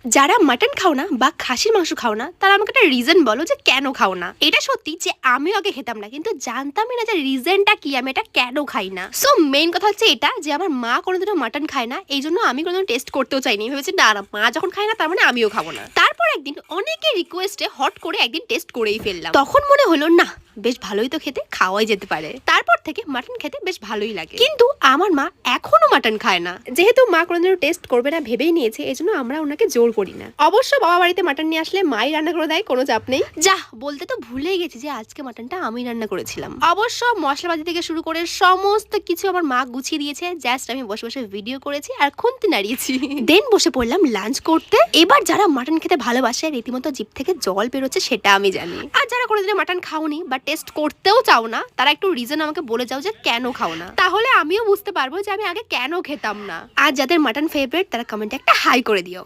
যারা মাটন খাও না বা খাসির মাংস খাও না তারা আমাকে একটা রিজন বলো যে কেন খাও না। এটা সত্যি যে আমিও আগে খেতাম না, কিন্তু জানতামই না যে রিজনটা কি, আমি এটা কেন খাই না। সো মেইন কথা হচ্ছে এটা যে আমার মা কোনোদিনও মাটন খায় না, এই জন্য আমি কোনোদিন টেস্ট করতেও চাইনি। ভেবেছি না না, মা যখন খায় না তার মানে আমিও খাবো না। তারপর একদিন অনেকের রিকোয়েস্টে হট করে একদিন টেস্ট করেই ফেললাম। তখন মনে হলো না, বেশ ভালোই তো খেতে, খাওয়াই যেতে পারে। তারপর থেকে মাটন খেতে বেশ ভালোই লাগে। কিন্তু আমার মা এখনো মাটন খায় না। যেহেতু মা কোনোদিনও টেস্ট করবে না ভেবেই নিয়েছে, এজন্য আমরা ওনাকে জোর করি না। অবশ্য বাবা বাড়িতে মাটন নিয়ে আসলে মাই রান্না করে দেয়, কোনো চাপ নেই। যা বলতে তো ভুলেই গেছি যে আজকে মাটনটা আমি রান্না করেছিলাম। অবশ্য মশলাপাতি থেকে শুরু করে সমস্ত কিছু আমার মা গুছিয়ে দিয়েছে, জাস্ট আমি বসে বসে ভিডিও করেছি আর খুন্তি নাড়িয়েছি। দেন বসে পড়লাম লাঞ্চ করতে। এবার যারা মাটন খেতে ভালোবাসে রীতিমতো জিভ থেকে জল বেরোচ্ছে সেটা আমি জানি। আর যারা কোনোদিন মাটন খাওনি বা টেস্ট করতেও চাও না, তারা একটু রিজন আমাকে বলে যাও যে কেন খাও না, তাহলে আমিও বুঝতে পারবো যে আমি আগে কেন খেতাম না। আর যাদের মাটন ফেভারিট তারা কমেন্টে একটা হাই করে দিও।